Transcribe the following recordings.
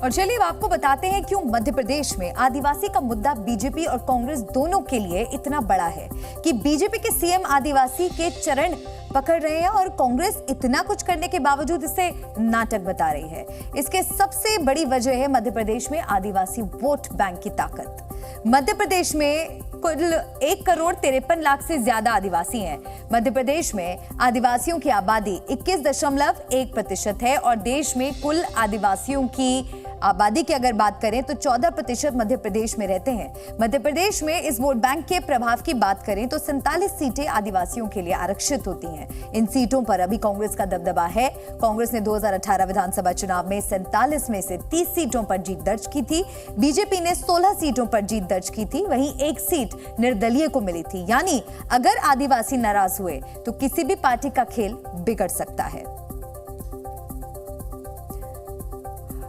और चलिए आपको बताते हैं क्यों मध्य प्रदेश में आदिवासी का मुद्दा बीजेपी और कांग्रेस दोनों के लिए इतना बड़ा है कि बीजेपी के सीएम आदिवासी के चरण पकड़ रहे हैं और कांग्रेस इतना कुछ करने के बावजूद इसे नाटक बता रही है। इसके सबसे बड़ी वजह है मध्य प्रदेश में आदिवासी वोट बैंक की ताकत। मध्य प्रदेश में कुल 1,53,00,000 से ज्यादा आदिवासी हैं। मध्य प्रदेश में आदिवासियों की आबादी 21.1% है और देश में कुल आदिवासियों की आबादी की अगर बात करें तो 14% मध्य प्रदेश में रहते हैं। मध्य प्रदेश में इस वोट बैंक के प्रभाव की बात करें तो 47 सीटें आदिवासियों के लिए आरक्षित होती हैं। इन सीटों पर अभी कांग्रेस का दबदबा है। कांग्रेस ने 2018 विधानसभा चुनाव में 47 में से 30 सीटों पर जीत दर्ज की थी। बीजेपी ने 16 सीटों पर जीत दर्ज की थी, वहीं एक सीट निर्दलीय को मिली थी। यानी अगर आदिवासी नाराज हुए तो किसी भी पार्टी का खेल बिगड़ सकता है।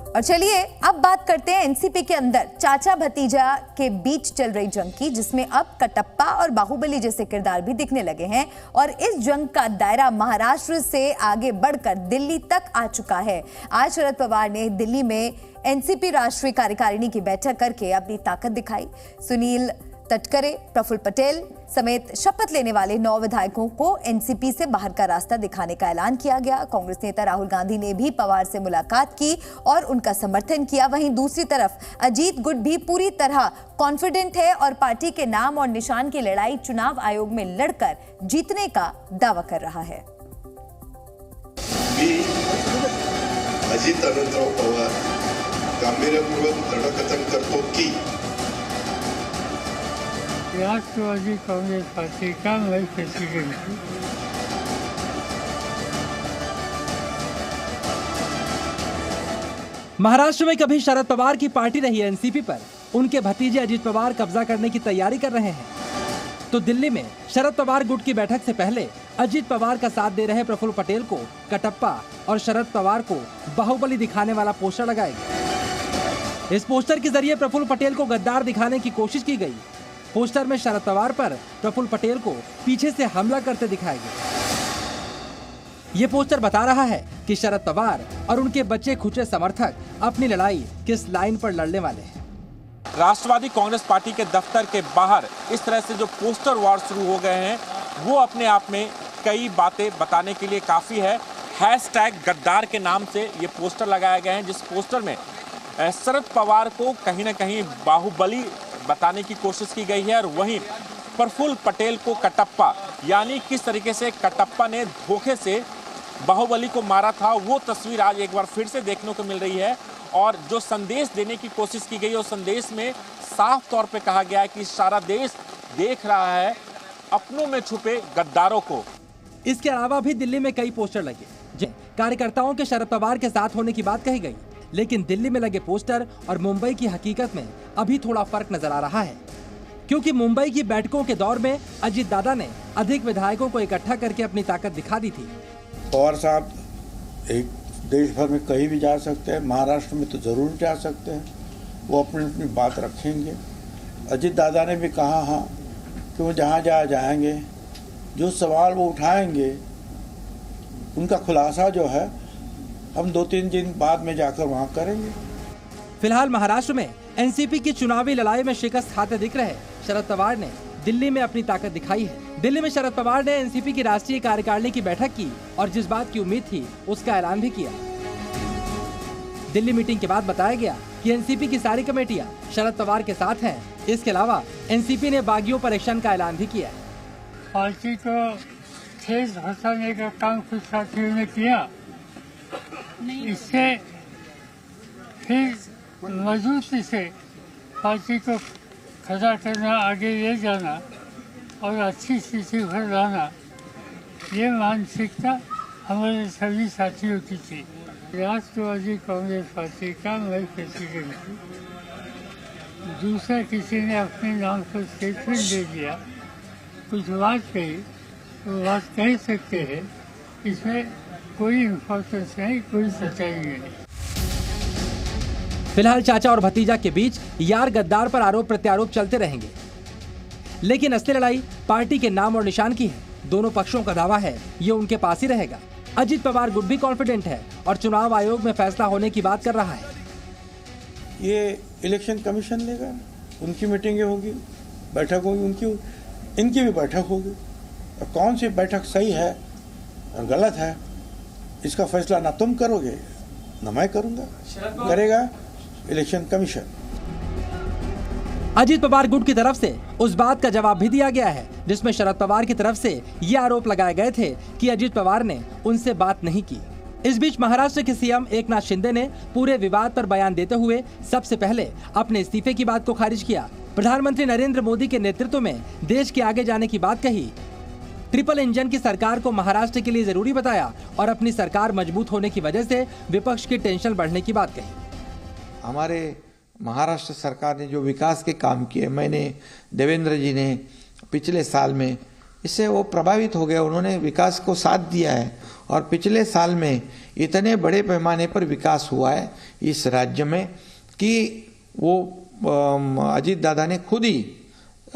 और चलिए अब बात करते हैं एनसीपी के अंदर चाचा भतीजा के बीच चल रही जंग की, जिसमें अब कटप्पा और बाहुबली जैसे किरदार भी दिखने लगे हैं और इस जंग का दायरा महाराष्ट्र से आगे बढ़कर दिल्ली तक आ चुका है। आज शरद पवार ने दिल्ली में एनसीपी राष्ट्रीय कार्यकारिणी की बैठक करके अपनी ताकत दिखाई। सुनील तटकरे, प्रफुल्ल पटेल समेत शपथ लेने वाले 9 विधायकों को एनसीपी से बाहर का रास्ता दिखाने का ऐलान किया गया। कांग्रेस नेता राहुल गांधी ने भी पवार से मुलाकात की और उनका समर्थन किया। वहीं दूसरी तरफ अजीत गुट भी पूरी तरह कॉन्फिडेंट है और पार्टी के नाम और निशान की लड़ाई चुनाव आयोग में लड़कर जीतने का दावा कर रहा है। अजित अनंतराव पवार गांभीर्यपूर्वक दृढकथन करतो की राष्ट्रवादी कांग्रेस पार्टी का मैं प्रेसिडेंट हूँ। महाराष्ट्र में कभी शरद पवार की पार्टी रही एनसीपी पर उनके भतीजे अजीत पवार कब्जा करने की तैयारी कर रहे हैं, तो दिल्ली में शरद पवार गुट की बैठक से पहले अजीत पवार का साथ दे रहे प्रफुल्ल पटेल को कटप्पा और शरद पवार को बाहुबली दिखाने वाला पोस्टर लगाएगा। इस पोस्टर के जरिए प्रफुल्ल पटेल को गद्दार दिखाने की कोशिश की गई। पोस्टर में शरद पवार पर प्रफुल्ल पटेल को पीछे से हमला करते दिखाया गया। ये पोस्टर बता रहा है कि शरद पवार और उनके बच्चे खुचे समर्थक अपनी लड़ाई किस लाइन पर लड़ने वाले हैं। राष्ट्रवादी कांग्रेस पार्टी के दफ्तर के बाहर इस तरह से जो पोस्टर वॉर शुरू हो गए हैं वो अपने आप में कई बातें बताने के लिए काफी है। हैशटैग गद्दार के नाम से ये पोस्टर लगाए गए हैं, जिस पोस्टर में शरद पवार को कहीं ना कहीं बाहुबली बताने की कोशिश की गई है और वहीं प्रफुल्ल पटेल को कटप्पा, यानी किस तरीके से कटप्पा ने धोखे से बाहुबली को मारा था, वो तस्वीर आज एक बार फिर से देखने को मिल रही है। और जो संदेश देने की कोशिश की गई है उस संदेश में साफ तौर पे कहा गया है कि सारा देश देख रहा है अपनों में छुपे गद्दारों को। इसके अलावा भी दिल्ली में कई पोस्टर लगे जिन कार्यकर्ताओं के शरद पवार के साथ होने की बात कही गई, लेकिन दिल्ली में लगे पोस्टर और मुंबई की हकीकत में अभी थोड़ा फर्क नजर आ रहा है, क्योंकि मुंबई की बैठकों के दौर में अजीत दादा ने अधिक विधायकों को इकट्ठा करके अपनी ताकत दिखा दी थी। पवार साहब एक देश भर में कहीं भी जा सकते हैं, महाराष्ट्र में तो जरूर जा सकते हैं, वो अपनी अपनी बात रखेंगे। अजीत दादा ने भी कहा हाँ कि वो जहाँ जहाँ जाएंगे जो सवाल वो उठाएंगे उनका खुलासा जो है हम 2-3 दिन बाद में जाकर वहां करेंगे। फिलहाल महाराष्ट्र में एनसीपी की चुनावी लड़ाई में शिकस्त खाते दिख रहे शरद पवार ने दिल्ली में अपनी ताकत दिखाई है। दिल्ली में शरद पवार ने एनसीपी की राष्ट्रीय कार्यकारिणी की बैठक की और जिस बात की उम्मीद थी उसका ऐलान भी किया। दिल्ली मीटिंग के बाद बताया गया कि एनसीपी की सारी कमेटियां शरद पवार के साथ हैं। इसके अलावा एनसीपी ने बागियों पर एक्शन का ऐलान भी किया। पार्टी को ठेस पहुंचाने का काम कुछ साथियों ने किया, इससे फिर मजबूती से पार्टी को खड़ा करना, आगे ले जाना और अच्छी स्थिति पर लाना, ये मानसिकता हमारे सभी साथियों की थी। राष्ट्रवादी कांग्रेस पार्टी का मैं प्रेसिडेंट हूँ। दूसरा किसी ने अपने नाम पर स्टेटमेंट दे दिया, कुछ बात कही, वो बात कह सकते हैं, इसमें कोई इम्पोर्टेंस नहीं, कोई सच्चाई नहीं। फिलहाल चाचा और भतीजा के बीच यार गद्दार पर आरोप प्रत्यारोप चलते रहेंगे, लेकिन असली लड़ाई पार्टी के नाम और निशान की है। दोनों पक्षों का दावा है ये उनके पास ही रहेगा। अजीत पवार गुट भी कॉन्फिडेंट है और चुनाव आयोग में फैसला होने की बात कर रहा है। ये इलेक्शन कमीशन लेगा, उनकी मीटिंगें होगी, बैठक होगी, इनकी भी बैठक होगी। और कौन सी बैठक सही है और गलत है, इसका फैसला ना तुम करोगे ना मैं करूंगा, करेगा इलेक्शन कमीशन। अजीत पवार गुट की तरफ से उस बात का जवाब भी दिया गया है जिसमें शरद पवार की तरफ से ये आरोप लगाए गए थे कि अजीत पवार ने उनसे बात नहीं की। इस बीच महाराष्ट्र के सीएम एकनाथ शिंदे ने पूरे विवाद पर बयान देते हुए सबसे पहले अपने इस्तीफे की बात को खारिज किया। प्रधानमंत्री नरेंद्र मोदी के नेतृत्व में देश के आगे जाने की बात कही। ट्रिपल इंजन की सरकार को महाराष्ट्र के लिए जरूरी बताया और अपनी सरकार मजबूत होने की वजह से विपक्ष की टेंशन बढ़ने की बात कही। हमारे महाराष्ट्र सरकार ने जो विकास के काम किए, मैंने देवेंद्र जी ने पिछले साल में, इससे वो प्रभावित हो गए, उन्होंने विकास को साथ दिया है और पिछले साल में इतने बड़े पैमाने पर विकास हुआ है इस राज्य में कि वो अजीत दादा ने खुद ही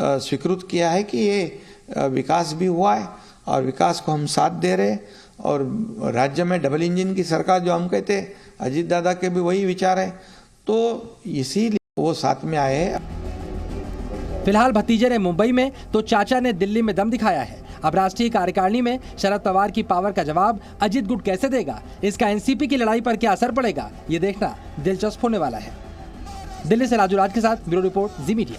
स्वीकृत किया है कि ये विकास भी हुआ है और विकास को हम साथ दे रहे हैं। और राज्य में डबल इंजन की सरकार जो हम कहते हैं, अजीत दादा के भी वही विचार है, तो इसीलिए वो साथ में आए हैं। फिलहाल भतीजे ने मुंबई में तो चाचा ने दिल्ली में दम दिखाया है। अब राष्ट्रीय कार्यकारिणी में शरद पवार की पावर का जवाब अजीत गुट कैसे देगा, इसका एनसीपी की लड़ाई पर क्या असर पड़ेगा, ये देखना दिलचस्प होने वाला है। दिल्ली से राजू राज के साथ ब्यूरो रिपोर्ट, जी मीडिया।